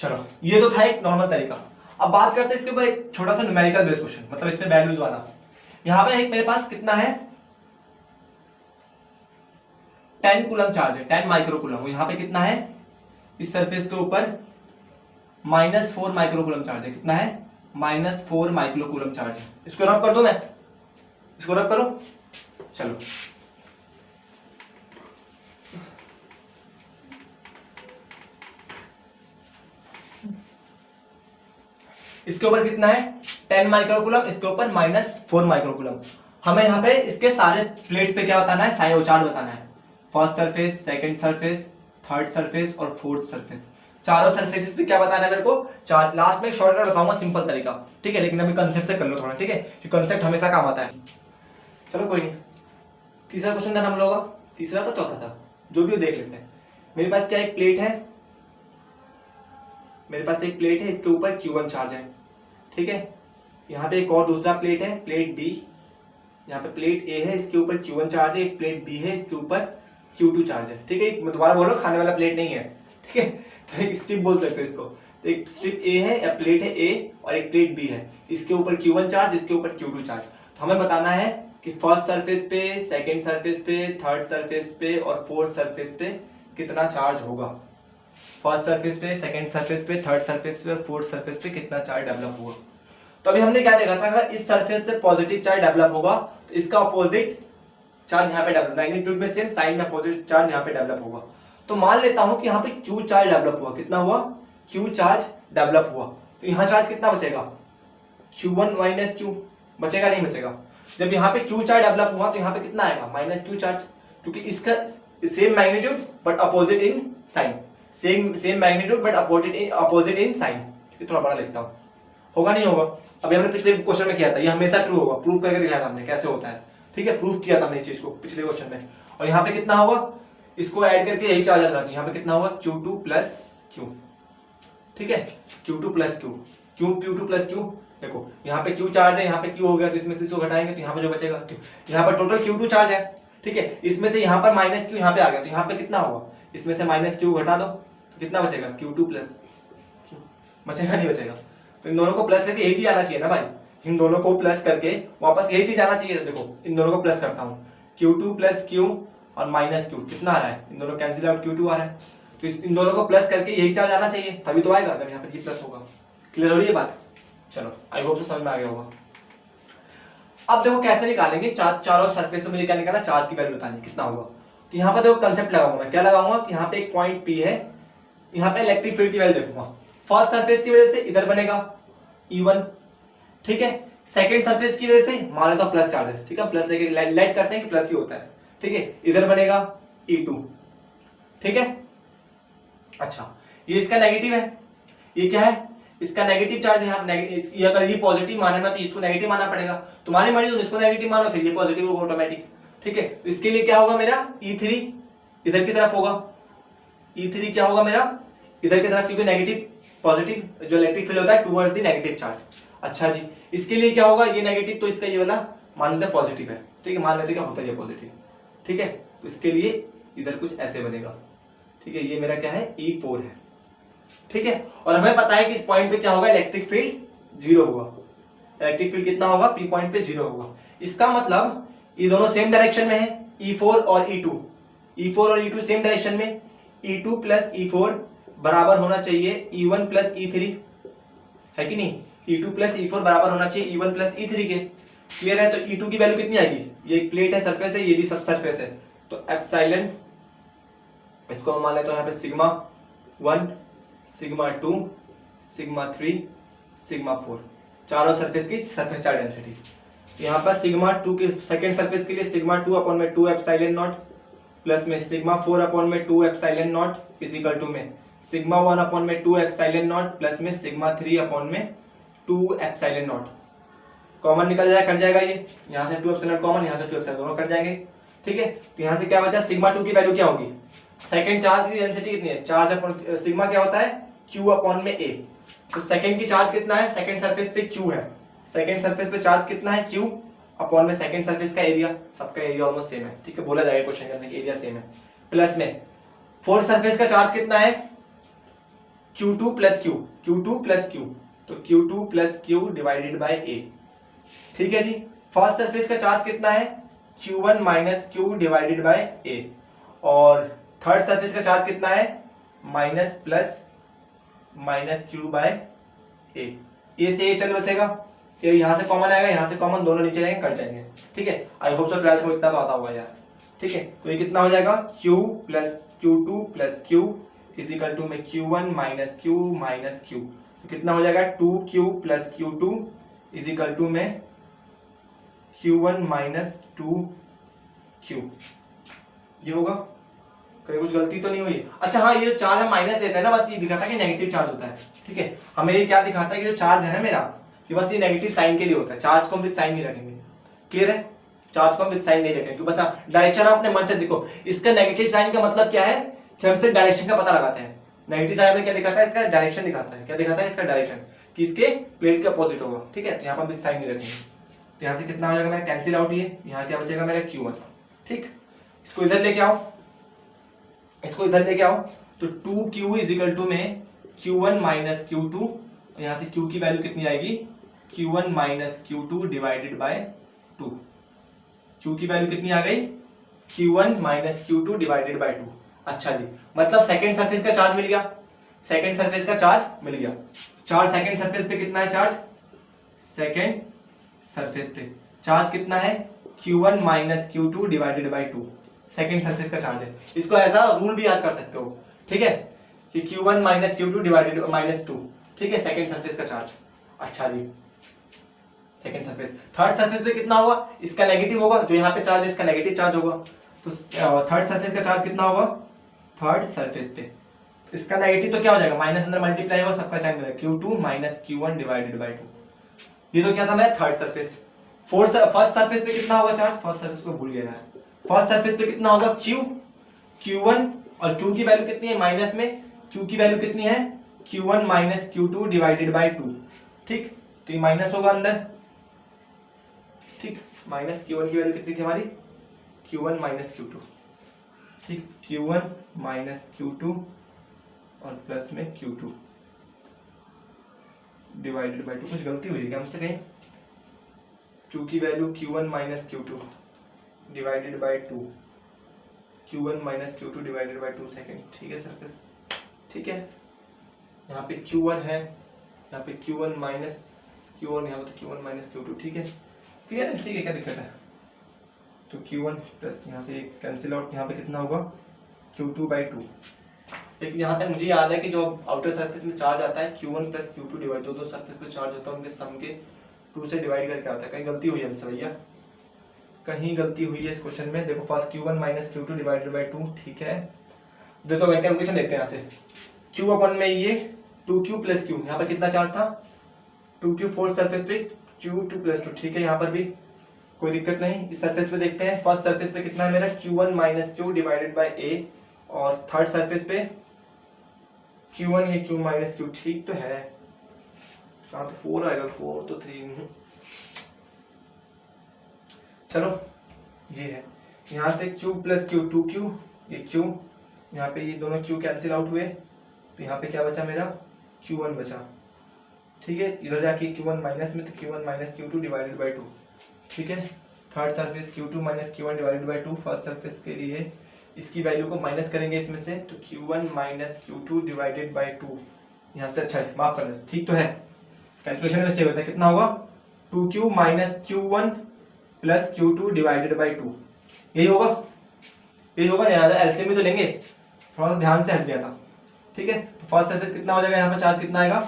चलो ये तो था एक नॉर्मल तरीका, अब बात करते हैं इसके ऊपर एक छोटा सा न्यूमेरिकल बेस्ड क्वेश्चन, मतलब इसमें वैल्यूज वाला। यहां पे एक मेरे पास कितना है 10 कूलम चार्ज है, 10 माइक्रो कूलम, यहां पे कितना है इस सरफेस के ऊपर -4 माइक्रो कूलम चार्ज है, कितना है -4 माइक्रो कूलम चार्ज है, इसको रब कर दो, मैं इसको रब करो, चलो इसके ऊपर कितना है 10 माइक्रोकूलम, इसके ऊपर -4 माइक्रोकूलम, हमें यहाँ पे इसके सारे प्लेट्स पे क्या बताना है, साइन चार्ज बताना है, first surface, second surface, third surface और फोर्थ सरफेस, चारों सरफेसेस पे क्या बताना है मेरे को चार्ज। लास्ट में एक शॉर्टकट बताऊंगा, सिंपल तरीका, ठीक है, लेकिन अभी कंसेप्ट से कर लो थोड़ा, ठीक है, क्योंकि कंसेप्ट हमेशा काम आता है। चलो कोई नहीं, तीसरा क्वेश्चन था हम लोगों का, तीसरा था चौथा था, जो भी हो देख लेते हैं। मेरे पास क्या एक प्लेट है, मेरे पास एक प्लेट है, इसके ऊपर Q1 चार्ज है, ठीक है, यहाँ पे एक और दूसरा प्लेट है, प्लेट B, यहाँ पे प्लेट A है, इसके ऊपर Q1 चार्ज है, एक प्लेट B है, इसके ऊपर Q2 चार्ज है, ठीक है। मैं दोबारा बोल रहा हूँ, खाने वाला प्लेट नहीं है, ठीक है। तो एक स्ट्रिप बोल सकते हो इसको। तो एक स्ट्रिप ए है या प्लेट है ए और एक प्लेट बी है, इसके ऊपर Q1 चार्ज, इसके ऊपर Q2 चार्ज। तो हमें बताना है कि फर्स्ट सरफेस पे, सेकंड सरफेस पे, थर्ड सरफेस पे और फोर्थ सरफेस पे कितना चार्ज होगा। फर्स्ट सरफेस पे, सेकंड सरफेस पे, थर्ड सरफेस पे और फोर्थ सरफेस पे कितना चार्ज डेवलप होगा। तो अभी हमने क्या देखा था, अगर इस सरफेस से पॉजिटिव चार्ज डेवलप होगा तो इसका अपोजिट चार्ज यहाँ पे डेवलप, मैग्नीट्यूड में सेम, साइन में अपोजिट चार्ज यहाँ पे डेवलप होगा। तो मान लेता हूं कि यहाँ पे Q चार्ज डेवलप हुआ, कितना हुआ, Q चार्ज डेवलप हुआ। तो यहाँ चार्ज कितना बचेगा, Q1 माइनस Q, बचेगा नहीं बचेगा। जब यहाँ पे Q चार्ज डेवलप हुआ तो यहाँ पे कितना आएगा, माइनस Q चार्ज, क्योंकि इसका same magnitude but opposite in sign, same magnitude but opposite in sign. थोड़ा बड़ा लिखता हूँ, होगा नहीं होगा। अभी हमने पिछले क्वेश्चन में किया था, ये हमेशा ट्रू होगा, प्रूव करके दिखाया था हमने कैसे होता है, ठीक है। प्रूव किया था हमने इस चीज को पिछले क्वेश्चन में। और यहाँ पे कितना होगा, इसको ऐड करके यही चार्ज आता है, यहाँ पे कितना होगा, Q2 प्लस Q, ठीक है। Q2 प्लस Q, क्यों Q2 प्लस Q, देखो यहाँ पे Q चार्ज है, यहाँ पे Q हो गया, तो इसमें से इसको घटाएंगे तो यहाँ पे जो बचेगा Q। यहाँ पर टोटल Q2 चार्ज है, ठीक है। इसमें से यहाँ पर माइनस Q यहाँ पे आ गया, तो यहाँ पे कितना होगा, इसमें से माइनस Q घटा दो तो कितना बचेगा, Q2 प्लस Q, बचेगा नहीं बचेगा। तो इन दोनों को प्लस करके यही चीज आना चाहिए ना भाई, इन दोनों को प्लस करके वापस यही चीज आना चाहिए। देखो इन दोनों को प्लस करता हूँ, Q2 प्लस Q और माइनस Q, कितना आ रहा है, इन दोनों कैंसिल आउट, Q2 आ रहा है। तो इन दोनों को प्लस करके यही चार्ज आना चाहिए, तभी तो आएगा, अगर यहाँ पे ये प्लस होगा। क्लियर हो रही है बात, चलो आई होप तो समझ में आ गया होगा। अब देखो कैसे निकालेंगे चारों सरफेस पे, मुझे क्या निकालना, चार्ज की वैल्यू बतानी कितना होगा। तो यहाँ पर देखो कंसेप्ट लगाऊंगा मैं, क्या लगाऊंगा कि यहाँ पे एक पॉइंट P है, यहाँ पे इलेक्ट्रिक फील्ड की वैल्यू देखूंगा। फर्स्ट सरफेस की वजह से इधर बनेगा E1, ठीक है। सेकंड सरफेस की वजह से मान लेता हूं प्लस चार्ज है, ठीक है, प्लस लेके लाइट करते हैं कि प्लस ही होता है, ठीक है। इधर बनेगा E2, ठीक है। अच्छा ये इसका नेगेटिव है, ये क्या है, इसका नेगेटिव चार्ज है। यहाँ अगर ये पॉजिटिव माने ना तो इसको नेगेटिव मानना पड़ेगा, तुम्हारी मर्जी, तुम इसको नेगेटिव मानो फिर ये पॉजिटिव होगा ऑटोमेटिक, ठीक है। तो इसके लिए क्या होगा मेरा, E3 इधर की तरफ होगा, E3 क्या होगा मेरा, इधर की तरफ, क्योंकि नेगेटिव पॉजिटिव जो इलेक्ट्रिक फील्ड होता है टुवर्ड्स द नेगेटिव चार्ज। अच्छा जी, इसके लिए क्या होगा, ये नेगेटिव तो इसका ये वाला मान लेते हैं पॉजिटिव है, ठीक है, मान लेते हैं क्या होता है ये पॉजिटिव, ठीक है। तो इसके लिए इधर कुछ ऐसे बनेगा, ठीक है। ये मेरा क्या है, E4 है, ठीक है। और हमें पता है कि इस पॉइंट पे क्या होगा, इलेक्ट्रिक फील्ड 0 होगा, इलेक्ट्रिक फील्ड कितना होगा, P पॉइंट पे 0 होगा। इसका मतलब ये दोनों सेम डायरेक्शन में है, E4 और E2, E4 और E2 सेम डायरेक्शन में, E2 प्लस E4 बराबर होना चाहिए E1 प्लस E3, है कि नहीं, E2 प्लस E4 बराबर होना चाहिए E1 प्लस E3 के। क्लियर है। तो E2 की वैल्यू कितनी आएगी, ये एक प्लेट है, सरफेस है, ये भी सब सरफेस है, तो एप्सिलॉन, इसको हम मान लेते हैं यहाँ पे सिग्मा 1, सिग्मा 2, सिग्मा 3, सिग्मा 4, चारों सरफेस की सरफेस चार्ज डेंसिटी। यहाँ पर सिग्मा 2 के सेकंड सरफेस के लिए सिग्मा 2 अपॉन में 2 एप्सिलॉन नॉट, प्लस में सिग्मा 4 अपॉन में 2 epsilon naught is equal to में सिग्मा 1 अपॉन में 2 एप्सिलॉन नॉट प्लस में सिग्मा 3 अपॉन में 2 एप्सिलॉन नॉट। कॉमन निकल जाएगा, कट जाएगा, ये यहाँ से 2 एप्सिलॉन कॉमन, यहाँ से 2 एप्सिलॉन दोनों कट जाएंगे, ठीक है। तो यहाँ से क्या बचा, सिग्मा 2 की वैल्यू क्या होगी, सेकंड चार्ज की डेंसिटी कितनी है, चार्ज अपॉन सिग्मा क्या होता है, Q अपॉन में A। तो सेकंड की चार्ज कितना है, सेकंड सरफेस पे Q है, सेकंड सरफेस पे चार्ज कितना है, Q अपॉन में सेकंड सरफेस का एरिया, सबका एरिया ऑलमोस्ट सेम है, ठीक है, बोला जाएगा क्वेश्चन के अंदर एरिया सेम है, प्लस में फोर्थ सरफेस का चार्ज कितना है, Q2 plus Q, Q2 plus Q, तो Q2 plus Q divided by A, ठीक है जी। फर्स्ट सरफेस का चार्ज कितना है, Q1 minus Q divided by A, और थर्ड सरफेस का चार्ज कितना है, minus plus minus Q by A। A से A चल बसेगा, ये यहाँ से कॉमन आएगा, यहाँ से कॉमन, दोनों नीचे रहेंगे, कट जाएंगे, ठीक है। आई होप सो 12th में इतना तो आता होगा यार, ठीक है। तो ये कितना हो जाएगा, Q plus Q2 plus Q is equal to में Q1 minus Q minus Q, तो कितना हो जाएगा 2Q plus Q2 is equal to में Q1 माइनस 2Q। ये होगा, कहीं कुछ गलती तो नहीं हुई। अच्छा हाँ, ये जो चार्ज हम माइनस लेते हैं ना, बस ये दिखाता है कि नेगेटिव चार्ज होता है, ठीक है। हमें ये क्या दिखाता है कि जो चार्ज है ना मेरा, कि बस ये नेगेटिव साइन के लिए होता है, चार्ज को हम विद साइन नहीं रखेंगे, क्लियर है, चार्ज को हम विद साइन नहीं रखेंगे, बस डायरेक्शन अपने मन से देखो। इसका नेगेटिव साइन का मतलब क्या है कि हम सिर्फ डायरेक्शन का पता लगाते हैं। नेगेटिव साइन में क्या दिखाता है, इसका डायरेक्शन दिखाता है, क्या दिखाता है, इसका डायरेक्शन, कि इसके प्लेट के अपोजिट होगा, ठीक है। तो यहाँ पर विद साइन नहीं रखेंगे, तो यहाँ से कितना हो जाएगा मेरा, कैंसिल आउट, ये यहाँ क्या बचेगा मेरा Q1, ठीक। इसको इधर लेके आओ, इसको इधर लेके आओ तो 2q इज इक्वल टू में q1 माइनस q2, यहाँ से q की वैल्यू कितनी आएगी, q1 minus q2 divided by 2। q की वैल्यू कितनी आ गई, q1 minus q2 divided by 2। अच्छा जी, मतलब सेकंड सरफेस का चार्ज मिल गया, सेकंड सरफेस का चार्ज मिल गया। चार्ज सेकंड सरफेस पे कितना है, चार्ज सेकंड सरफेस पे चार्ज कितना है, q1 minus q2 divided by 2 second surface का चार्ज है। इसको ऐसा रूल भी याद कर सकते हो, ठीक है, कि q1 minus q2 divided minus 2, ठीक है, सेकंड सरफेस का चार्ज। अच्छा जी, सेकंड सरफेस, थर्ड सरफेस पे कितना होगा, इसका नेगेटिव होगा, जो यहाँ पे चार्ज है इसका नेगेटिव चार्ज होगा, तो थर्ड सरफेस का चार्ज कितना होगा, थर्ड सरफेस पे इसका नेगेटिव तो क्या हो जाएगा, माइनस अंदर मल्टीप्लाई होगा, सबका साइन मिलेगा, q2 minus q1 divided by 2। ये तो क्या था मेरा थर्ड सरफेस। फर्स्ट सरफेस पे कितना होगा चार्ज, फर्स्ट सरफेस को भूल गया यार, फर्स्ट सरफेस पे कितना होगा, q1 और q की वैल्यू कितनी है माइनस में, q की वैल्यू कितनी है, q1 minus q2 divided by 2, ठीक, तो ये माइनस होगा अंदर, ठीक, माइनस q1 की वैल्यू कितनी थी हमारी, q1 माइनस q2, ठीक, q1 माइनस q2 और प्लस में q2 डिवाइडेड बाय 2। कुछ गलती हुई है क्या हमसे कहीं, q की value q1 minus q2 divided by 2, q1 minus q2 divided by 2 second, ठीक है सरफेस, ठीक है, यहाँ पे q1 है, यहाँ पे q1 माइनस q1, यहाँ पे q1 माइनस q2, ठीक है, क्लियर है, ठीक है, क्या दिक्कत है, तो q1 प्लस यहाँ से कैंसिल आउट, यहाँ पे कितना होगा, q2 बाई 2। लेकिन यहाँ तक मुझे याद है कि जो आउटर सरफेस में चार्ज आता है q1 प्लस q2 डिवाइड, दो सरफेस पे चार्ज होता है उनके सम के 2 से डिवाइड करके आता है। कहीं गलती हुई है हमसे भैया, कहीं गलती हुई है इस क्वेश्चन में। देखो first q1 minus q2 divided by 2, ठीक है, देखो कैलकुलेशन देखते हैं यहाँ से, q अपन में ये 2q प्लस q, यहाँ पर कितना चार्ज था 2q, फोर्थ सरफेस पे q2 प्लस 2, ठीक है, यहाँ पर भी कोई दिक्कत नहीं। इस सरफेस पे देखते हैं, फर्स्ट सरफेस पे कितना है मेरा q1 minus q divided by a, और थर्ड सरफेस पे q1 ये q माइनस q, ठीक तो है, कहाँ तो 4 आएगा, 4 तो 3, चलो ये है, यहाँ से q प्लस q 2q, ये q, यहाँ पे ये दोनों q कैंसिल आउट हुए, तो यहाँ पे क्या बचा मेरा q1 बचा, ठीक है, इधर जाके q1 माइनस में, तो q1 minus q2 divided by 2, ठीक है, third surface q2 minus q1 divided by 2, first surface के लिए इसकी वैल्यू को माइनस करेंगे इसमें से, तो q1 minus q2 divided by 2, यहाँ से अच्छा है, माफ करना, ठीक तो है, कैलकुलेशन में मिस्टेक होता है, कितना होगा 2q minus q1 plus q2 divided by 2, यही होगा, यही होगा ना, एलसीएम भी तो लेंगे, थोड़ा सा ध्यान से हट गया था, ठीक है, तो फर्स्ट सरफेस कितना हो जाएगा, यहाँ पे चार्ज कितना आएगा,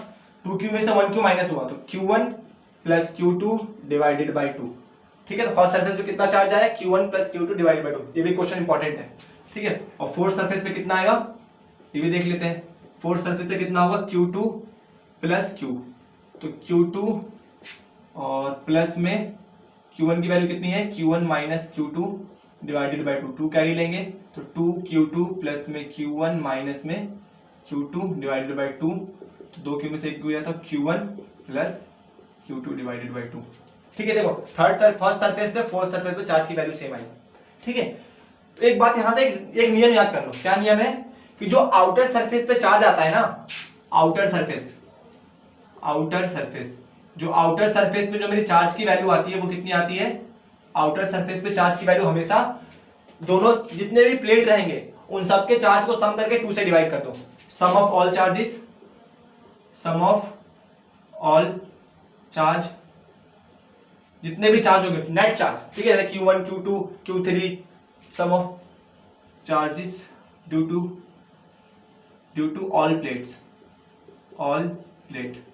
2q में से 1q माइनस हुआ, तो q1 plus q2 divided by 2, ठीक है, तो फर्स्ट सरफेस पे कितना चार्ज आया, q1 plus q2 divided by 2, ये भी क्वेश्चन इंपॉर्टेंट है, ठीक है, और फोर्थ सरफेस पे कितना आएगा ये भी देख लेते हैं, फोर्थ सरफेस पे कितना होगा q2 प्लस q, तो q2 और प्लस में q1 की वैल्यू कितनी है, q1 minus q2 divided by 2, 2 carry लेंगे, तो 2q2 प्लस में q1 माइनस में q2 डिवाइडेड बाई 2, तो 2q में से 1 गया, तो q1 plus q2 divided by 2, ठीक है, देखो फर्स्ट सरफेस पे फोर्थ सरफेस पे चार्ज की वैल्यू सेम आई, ठीक है, तो एक बात यहाँ से एक नियम याद कर लो, क्या नियम है, कि जो आउटर सरफेस पे चार्ज आता है ना, आउटर सरफेस जो आउटर सरफेस पे जो मेरी चार्ज की वैल्यू आती है वो कितनी आती है, आउटर सरफेस पे चार्ज की वैल्यू हमेशा दोनों जितने भी प्लेट रहेंगे उन सबके चार्ज को सम करके 2 से डिवाइड कर दो, sum of all charges, sum of all charge, जितने भी चार्ज होंगे नेट चार्ज, ठीक है, जैसे q1 q2 q3, sum of charges due to all plates, all plate,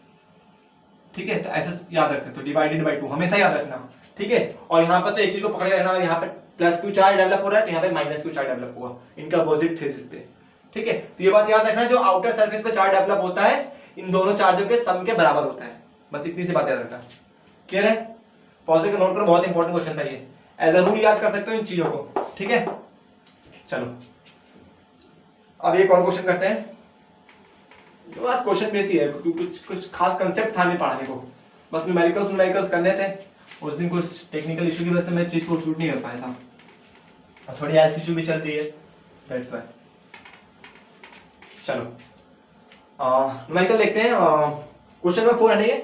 ठीक है, तो ऐसा याद रख सकते हो, डिवाइडेड बाई 2 हमेशा याद रखना, ठीक है, और यहाँ पर तो एक चीज को पकड़े रहना, यहाँ पे प्लस q चार्ज डेवलप हो रहा है तो यहाँ पे माइनस q चार्ज डेवलप होगा, इनका अपोजिट फेजेस पे, ठीक है, तो ये बात याद रखना, जो आउटर सरफेस पे चार्ज डेवलप होता है इन दोनों चार्जों के सम के बराबर होता है, बस इतनी सी बात याद रखना, क्लियर है, पॉजिटिव नोट करो, बहुत इंपॉर्टेंट क्वेश्चन था ये, एज अ रूल याद कर सकते हो इन चीजों को, ठीक है, चलो अब एक और क्वेश्चन करते हैं, जो आज क्वेश्चन बेस ही है, क्योंकि कुछ खास कंसेप्ट था नहीं पढ़ाने को, बस न्यूमेरिकल्स करने थे, उस दिन कुछ टेक्निकल इशू की वजह से मैं चीज को शूट नहीं कर पाया था, और थोड़ी आज की इशू भी चल रही है, दैट्स व्हाई, चलो न्यूमेरिकल देखते हैं। क्वेश्चन नंबर 4 है नहीं है,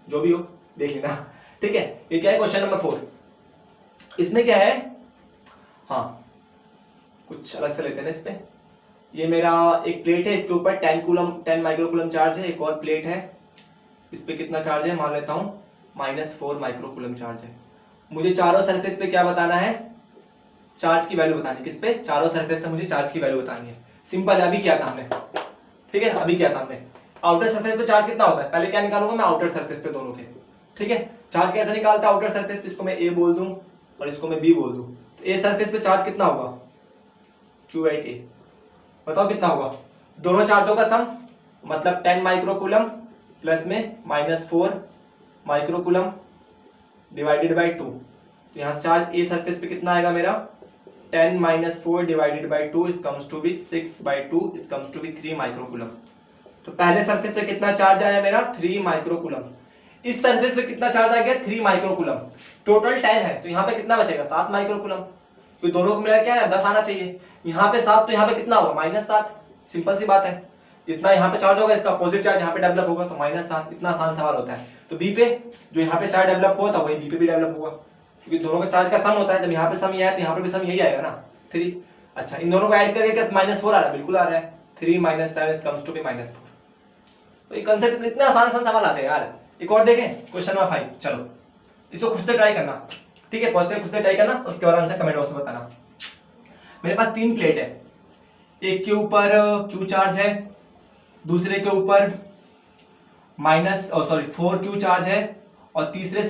जो भी हो देख लेना, ठीक है। ये क्या है, क्वेश्चन नंबर 4। इसमें क्या है, हाँ कुछ अलग से लेते हैं इस पे। ये मेरा एक प्लेट है, इसके ऊपर 10 माइक्रोकूलम चार्ज है। एक और प्लेट है, इस पे कितना चार्ज है मान लेता हूँ -4 माइक्रोकूलम चार्ज है। मुझे चारों सरफेस पे क्या बताना है, चार्ज की वैल्यू बतानी है। किस पे, चारों सरफेस से मुझे चार्ज की वैल्यू बतानी है। सिंपल है, अभी किया था हमने, ठीक है, अभी किया था हमने। आउटर सरफेस पे चार्ज कितना होता है, पहले क्या निकालूंगा मैं, आउटर सरफेस पे दोनों के, ठीक है। चार्ज कैसे निकालता है आउटर सरफेस पे, इसको मैं ए बोल दूं और इसको मैं बी बोल दूं, तो ए सरफेस पे चार्ज कितना होगा, Q/A। बताओ कितना होगा, दोनों चार्जों का सम, मतलब 10 माइक्रोकूलम प्लस में -4 माइक्रोकूलम डिवाइडेड बाई 2। तो यहाँ से चार्ज ए सरफेस पे कितना आएगा मेरा, 10 - 4 divided by 2 is comes to be 6/2 is comes to be 3 microcoulomb. तो पहले सरफेस पे कितना चार्ज आया मेरा, 3 माइक्रोकूलम। इस सरफेस पे कितना चार्ज आ गया, 3 माइक्रोकूलम। टोटल 10 है, तो यहाँ पे कितना बचेगा, 7 माइक्रोकूलम। तो दोनों को मिला क्या है, 10 आना चाहिए। यहाँ पे 7, तो यहाँ पे कितना होगा, -7। सिंपल सी बात है, जितना यहाँ पे चार्ज होगा इसका अपोजिट चार्ज यहाँ पे डेवलप होगा, तो -7। इतना आसान सवाल होता है। तो बी पे जो यहाँ पे चार्ज डेवलप हुआ था वही बी पे भी डेवलप होगा, क्योंकि दोनों का चार्ज का सम होता है। जब यहाँ पे सम ये आया तो यहाँ पे भी सम यही आएगा ना, 3। अच्छा, इन दोनों को ऐड करके क्या -4 आ रहा है, बिल्कुल आ रहा है, 3 - 7 कम्स टू बी -4। तो ये कंसेप्ट इतने आसान सवाल आते हैं यार। एक और देखें, क्वेश्चन नंबर 5। चलो इसको खुद से ट्राई करना, ठीक है, क्वेश्चन खुद से ट्राई करना, उसके बाद आंसर कमेंट बॉक्स में बताना। मेरे पास 3 प्लेट है, एक के ऊपर Q चार्ज है, दूसरे के ऊपर -4 Q चार्ज है, और तीसरे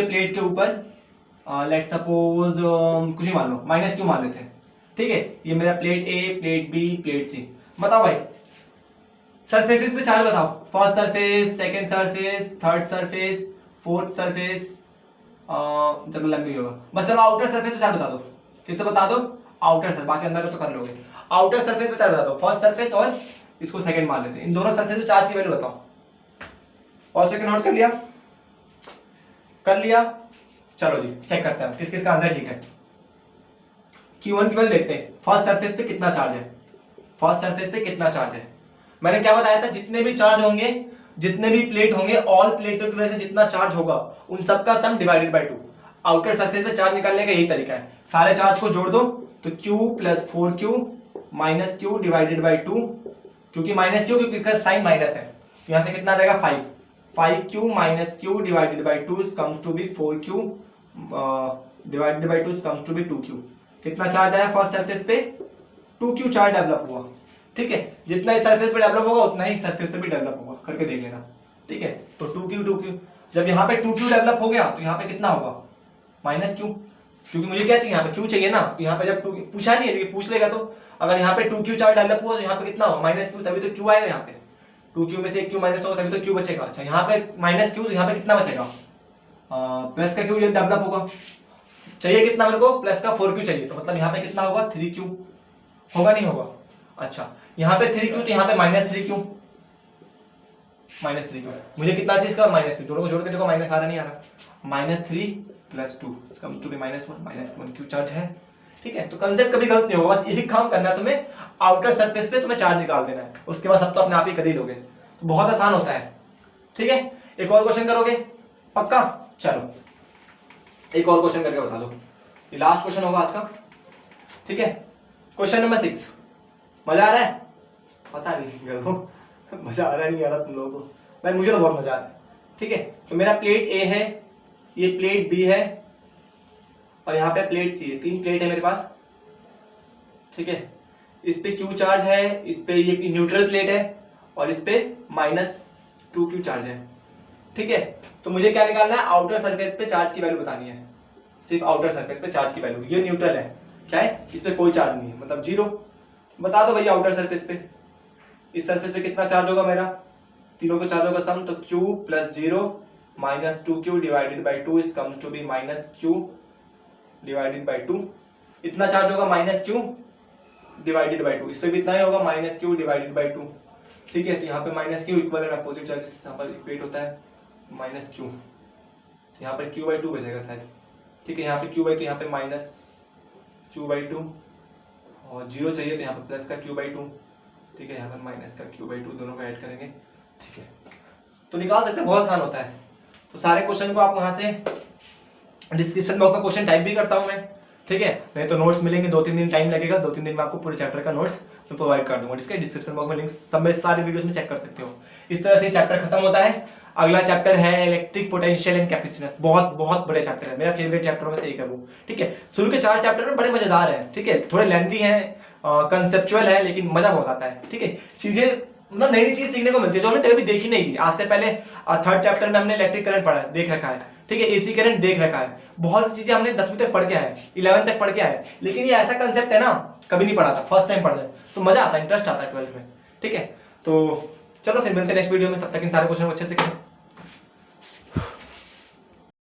प्लेट के ऊपर लेट सपोज कुछ ही मान लो -Q मान लेते हैं, ठीक है। ये मेरा प्लेट ए, प्लेट बी, प्लेट सी। बताओ भाई सरफेसेस पे चार्ज बताओ, first surface, second surface, third surface, fourth surface, चलो लंबी होगा बस। चलो आउटर सरफेस पे चार्ज बता दो, किससे बता दो, आउटर सरफेस, बाकी अंदर तो कर लोगे। आउटर सरफेस पे चार्ज बता दो, फर्स्ट सरफेस और इसको सेकंड मान लेते हैं। इन दोनों सरफेस पे चार्ज की वैल्यू बताओ। और सेकंड नोट कर लिया, कर लिया। चलो जी चेक करते हैं किस किस का आंसर ठीक है। Q1 की वैल्यू देखते हैं, फर्स्ट सरफेस पे कितना चार्ज है, फर्स्ट सरफेस पे कितना चार्ज है। मैंने क्या बताया था, जितने भी चार्ज होंगे, जितने भी प्लेट होंगे, ऑल प्लेटों की वजह से जितना चार्ज होगा उन सबका सम डिवाइडेड बाय 2। आउटर सरफेस पे चार्ज निकालने का यही तरीका है, सारे चार्ज को जोड़ दो तो Q + 4Q - Q divided by 2, क्योंकि -Q क्योंकि इसका साइन माइनस है, तो यहां से कितना आ जाएगा 5Q - Q divided by 2 comes to be 4Q divided by 2 comes to be 2Q। कितना चार्ज आया फर्स्ट सरफेस पे, 2Q चार्ज डेवलप हुआ, ठीक है। जितना इस सरफेस पे डेवलप होगा उतना ही सरफेस पे भी डेवलप होगा, करके देख लेना, ठीक है। तो 2Q जब यहाँ पे 2Q डेवलप हो गया तो यहाँ पे कितना होगा, -Q, क्योंकि मुझे क्या चाहिए, यहाँ पे Q चाहिए ना। तो यहाँ पे जब 2 पूछा नहीं है, लेकिन पूछ लेगा तो अगर यहाँ पे 2Q चार्ज डेवलप हुआ तो यहाँ पे कितना होगा, -Q, तभी तो Q आएगा। यहाँ पे 2Q में से एक Q माइनस होगा तभी तो Q बचेगा। अच्छा यहाँ पे -Q, तो यहाँ पे कितना बचेगा, प्लस का Q डेवलप होगा। चाहिए कितना मेरे को, प्लस का 4Q चाहिए, तो मतलब यहाँ पे कितना होगा, 3Q होगा, नहीं होगा। अच्छा यहाँ पे 3Q, तो यहाँ पे -3Q, -3Q। मुझे कितना चाहिए इसका, -Q, दोनों को जोड़ के देखो माइनस आ रहा नहीं आ रहा, -3 + 2 कम्स टू बी -1 चार्ज है, ठीक है। तो कंसेप्ट कभी गलत नहीं होगा, बस यही काम करना है तुम्हें, आउटर सरफेस पे तुम्हें चार्ज निकाल देना है, उसके बाद सब तो अपने आप ही कर ही लोगे, तो बहुत आसान होता है, ठीक है। एक और क्वेश्चन करोगे पक्का, चलो एक और क्वेश्चन करके बता दो, ये लास्ट क्वेश्चन होगा आज का, ठीक है। क्वेश्चन नंबर 6, मजा आ रहा है, पता नहीं मजा आ रहा नहीं आ रहा तुम लोगों को, भाई मुझे तो बहुत मजा आ रहा है, ठीक है। तो मेरा प्लेट ए है, ये प्लेट बी है, और यहाँ पे प्लेट सी है, 3 प्लेट है मेरे पास, ठीक है। इस पे Q चार्ज है, इस पे ये न्यूट्रल प्लेट है, और इस पे -2Q चार्ज है, ठीक है। तो मुझे क्या निकालना है, आउटर सरफेस पे चार्ज की वैल्यू बतानी है, सिर्फ आउटर सरफेस पे चार्ज की वैल्यू। ये न्यूट्रल है, क्या है, इस पे कोई चार्ज नहीं है, मतलब 0। बता दो भैया आउटर सरफेस पे, इस सरफेस पे कितना चार्ज होगा मेरा, तीनों के चार्जों का सम, तो Q + 0 - 2Q divided by 2 is comes to be -Q divided by 2। इतना चार्ज होगा -Q डिवाइडेड बाई 2, इस पे भी इतना ही होगा -Q डिवाइडेड बाई 2, ठीक है। तो यहाँ पे -Q equal and opposite charges यहाँ पर इक्वेट होता है, -Q, यहाँ पर Q/2 बचेगा शायद, ठीक है। यहाँ पे Q/2, यहाँ पे -Q/2, और 0 चाहिए तो यहाँ पे प्लस का Q/2, ठीक है। यहाँ पर माइनस का q/2 दोनों को ऐड करेंगे, ठीक है, तो निकाल सकते हैं, बहुत आसान होता है। तो सारे क्वेश्चन को आप वहां से डिस्क्रिप्शन बॉक्स में क्वेश्चन टाइप भी करता हूं मैं, ठीक है, नहीं तो नोट्स मिलेंगे, 2-3 दिन टाइम लगेगा, 2-3 दिन में आपको पूरे चैप्टर का नोट्स मैं प्रोवाइड कर दूंगा, जिसके डिस्क्रिप्शन बॉक्स में लिंक सब में सारे वीडियोस में चेक कर सकते हो। इस तरह से चैप्टर खत्म होता है। अगला चैप्टर है इलेक्ट्रिक पोटेंशियल एंड कैपेसिटेंस, बहुत बहुत बड़े चैप्टर है, मेरा फेवरेट चैप्टर में से एक है वो, ठीक है। शुरू के 4 चैप्टर में बड़े मजेदार हैं, ठीक है, थोड़े लेंथी हैं, कंसेप्चुअल है, लेकिन मजा बहुत आता है, ठीक है। चीजें मतलब नई नई चीज सीखने को मिलती है जो हमने कभी देखी नहीं थी। आज से पहले 3rd चैप्टर में हमने इलेक्ट्रिक करंट पढ़ा है, देख रखा है, ठीक है, एसी करंट देख रखा है, बहुत सी चीजें हमने 10वीं तक पढ़ के आए, 11th तक पढ़ के आए, लेकिन ये ऐसा कंसेप्ट है ना, कभी नहीं पढ़ा था, फर्स्ट टाइम पढ़ रहे, तो मजा आता है, इंटरेस्ट आता है 12th में, ठीक है। तो चलो फिर मिलते हैं नेक्स्ट वीडियो में, तब तक इन सारे क्वेश्चन को अच्छे से करें।